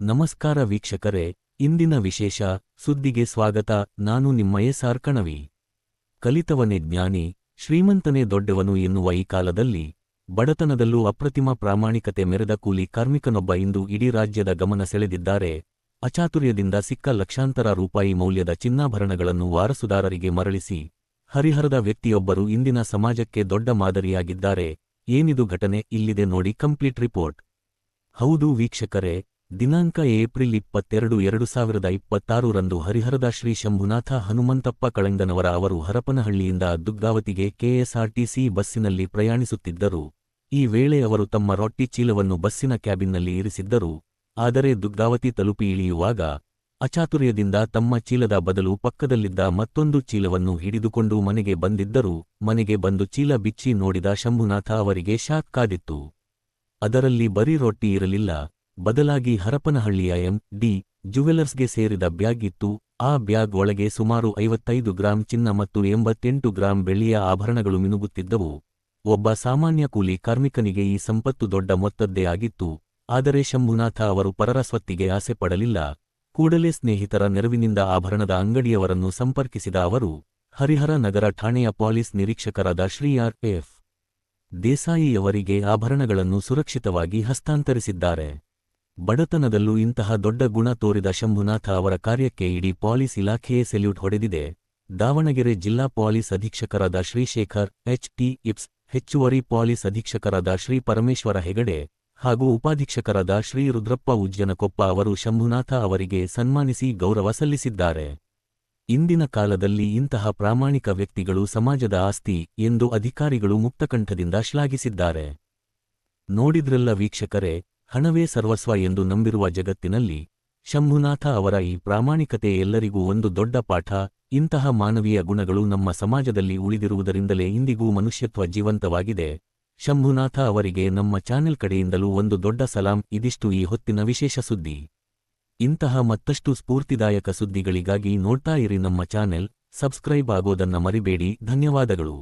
ನಮಸ್ಕಾರ ವೀಕ್ಷಕರೇ, ಇಂದಿನ ವಿಶೇಷ ಸುದ್ದಿಗೆ ಸ್ವಾಗತ. ನಾನು ನಿಮ್ಮ ಎಸ್.ಆರ್. ಕಣವಿ. ಕಲಿತವನೇ ಜ್ಞಾನಿ, ಶ್ರೀಮಂತನೇ ದೊಡ್ಡವನು ಎನ್ನುವ ಈ ಕಾಲದಲ್ಲಿ ಬಡತನದಲ್ಲೂ ಅಪ್ರತಿಮ ಪ್ರಾಮಾಣಿಕತೆ ಮೆರೆದ ಕೂಲಿ ಕಾರ್ಮಿಕನೊಬ್ಬ ಇಂದು ಇಡೀ ರಾಜ್ಯದ ಗಮನ ಸೆಳೆದಿದ್ದಾರೆ. ಅಚಾತುರ್ಯದಿಂದ ಸಿಕ್ಕ ಲಕ್ಷಾಂತರ ರೂಪಾಯಿ ಮೌಲ್ಯದ ಚಿನ್ನಾಭರಣಗಳನ್ನು ವಾರಸುದಾರರಿಗೆ ಮರಳಿಸಿ ಹರಿಹರದ ವ್ಯಕ್ತಿಯೊಬ್ಬರು ಇಂದಿನ ಸಮಾಜಕ್ಕೆ ದೊಡ್ಡ ಮಾದರಿಯಾಗಿದ್ದಾರೆ. ಏನಿದು ಘಟನೆ? ಇಲ್ಲಿದೆ ನೋಡಿ ಕಂಪ್ಲೀಟ್ ರಿಪೋರ್ಟ್. ಹೌದು ವೀಕ್ಷಕರೇ, ದಿನಾಂಕ ಏಪ್ರಿಲ್ 22, 2026 ರಂದು ಹರಿಹರದ ಶ್ರೀ ಶಂಭುನಾಥ ಹನುಮಂತಪ್ಪ ಕಳಂಗನವರ ಅವರು ಹರಪನಹಳ್ಳಿಯಿಂದ ದುಗ್ಗಾವತಿಗೆ ಕೆಎಸ್ಆರ್ಟಿಸಿ ಬಸ್ಸಿನಲ್ಲಿ ಪ್ರಯಾಣಿಸುತ್ತಿದ್ದರು. ಈ ವೇಳೆ ಅವರು ತಮ್ಮ ರೊಟ್ಟಿ ಚೀಲವನ್ನು ಬಸ್ಸಿನ ಕ್ಯಾಬಿನ್ನಲ್ಲಿ ಇರಿಸಿದ್ದರು. ಆದರೆ ದುಗ್ಗಾವತಿ ತಲುಪಿ ಇಳಿಯುವಾಗ ಅಚಾತುರ್ಯದಿಂದ ತಮ್ಮ ಚೀಲದ ಬದಲು ಪಕ್ಕದಲ್ಲಿದ್ದ ಮತ್ತೊಂದು ಚೀಲವನ್ನು ಹಿಡಿದುಕೊಂಡು ಮನೆಗೆ ಬಂದಿದ್ದರು. ಮನೆಗೆ ಬಂದು ಚೀಲ ಬಿಚ್ಚಿ ನೋಡಿದ ಶಂಭುನಾಥ ಅವರಿಗೆ ಶಾಕ್ ಕಾದಿತ್ತು. ಅದರಲ್ಲಿ ಬರೀ ರೊಟ್ಟಿ ಇರಲಿಲ್ಲ, ಬದಲಾಗಿ ಹರಪನಹಳ್ಳಿಯ ಎಂ.ಡಿ. ಜ್ಯುವೆಲರ್ಸ್ಗೆ ಸೇರಿದ ಬ್ಯಾಗ್ ಇತ್ತು. ಆ ಬ್ಯಾಗ್ ಒಳಗೆ ಸುಮಾರು 55 ಗ್ರಾಂ ಚಿನ್ನ ಮತ್ತು 88 ಗ್ರಾಂ ಬೆಳ್ಳಿಯ ಆಭರಣಗಳು ಮಿನುಗುತ್ತಿದ್ದವು. ಒಬ್ಬ ಸಾಮಾನ್ಯ ಕೂಲಿ ಕಾರ್ಮಿಕನಿಗೆ ಈ ಸಂಪತ್ತು ದೊಡ್ಡ ಮೊತ್ತದ್ದೇ ಆಗಿತ್ತು. ಆದರೆ ಶಂಭುನಾಥ ಅವರು ಪರರ ಸ್ವತ್ತಿಗೆ ಆಸೆ ಪಡಲಿಲ್ಲ. ಕೂಡಲೇ ಸ್ನೇಹಿತರ ನೆರವಿನಿಂದ ಆಭರಣದ ಅಂಗಡಿಯವರನ್ನು ಸಂಪರ್ಕಿಸಿದ ಅವರು ಹರಿಹರ ನಗರ ಠಾಣೆಯ ಪೊಲೀಸ್ ನಿರೀಕ್ಷಕರಾದ ಶ್ರೀ ಆರ್.ಎಫ್. ದೇಸಾಯಿಯವರಿಗೆ ಆಭರಣಗಳನ್ನು ಸುರಕ್ಷಿತವಾಗಿ ಹಸ್ತಾಂತರಿಸಿದ್ದಾರೆ. ಬಡತನದಲ್ಲೂ ಇಂತಹ ದೊಡ್ಡ ಗುಣ ತೋರಿದ ಶಂಭುನಾಥ ಅವರ ಕಾರ್ಯಕ್ಕೆ ಇಡೀ ಪೊಲೀಸ್ ಇಲಾಖೆಯೇ ಸೆಲ್ಯೂಟ್ ಹೊಡೆದಿದೆ. ದಾವಣಗೆರೆ ಜಿಲ್ಲಾ police ಅಧೀಕ್ಷಕರಾದ Shri Shekhar HT. Ifs, ಹೆಚ್ಚುವರಿ ಪೊಲೀಸ್ ಅಧೀಕ್ಷಕರಾದ ಶ್ರೀ ಪರಮೇಶ್ವರ ಹೆಗಡೆ ಹಾಗೂ ಉಪಾಧೀಕ್ಷಕರಾದ ಶ್ರೀ ರುದ್ರಪ್ಪ ಉಜ್ಜನಕೊಪ್ಪ ಅವರು ಶಂಭುನಾಥ ಅವರಿಗೆ ಸನ್ಮಾನಿಸಿ ಗೌರವ ಸಲ್ಲಿಸಿದ್ದಾರೆ. ಇಂದಿನ ಕಾಲದಲ್ಲಿ ಇಂತಹ ಪ್ರಾಮಾಣಿಕ ವ್ಯಕ್ತಿಗಳು ಸಮಾಜದ ಆಸ್ತಿ ಎಂದು ಅಧಿಕಾರಿಗಳು ಮುಕ್ತಕಂಠದಿಂದ ಶ್ಲಾಘಿಸಿದ್ದಾರೆ. ನೋಡಿದ್ರಲ್ಲ ವೀಕ್ಷಕರೇ, ಹಣವೇ ಸರ್ವಸ್ವ ಎಂದು ನಂಬಿರುವ ಜಗತ್ತಿನಲ್ಲಿ ಶಂಭುನಾಥ ಅವರ ಈ ಪ್ರಾಮಾಣಿಕತೆ ಎಲ್ಲರಿಗೂ ಒಂದು ದೊಡ್ಡ ಪಾಠ. ಇಂತಹ ಮಾನವೀಯ ಗುಣಗಳು ನಮ್ಮ ಸಮಾಜದಲ್ಲಿ ಉಳಿದಿರುವುದರಿಂದಲೇ ಇಂದಿಗೂ ಮನುಷ್ಯತ್ವ ಜೀವಂತವಾಗಿದೆ. ಶಂಭುನಾಥ ಅವರಿಗೆ ನಮ್ಮ ಚಾನೆಲ್ ಕಡೆಯಿಂದಲೂ ಒಂದು ದೊಡ್ಡ ಸಲಾಂ. ಇದಿಷ್ಟು ಈ ಹೊತ್ತಿನ ವಿಶೇಷ ಸುದ್ದಿ. ಇಂತಹ ಮತ್ತಷ್ಟು ಸ್ಫೂರ್ತಿದಾಯಕ ಸುದ್ದಿಗಳಿಗಾಗಿ ನೋಡ್ತಾ ಇರಿ ನಮ್ಮ ಚಾನೆಲ್. ಸಬ್ಸ್ಕ್ರೈಬ್ ಆಗೋದನ್ನ ಮರಿಬೇಡಿ. ಧನ್ಯವಾದಗಳು.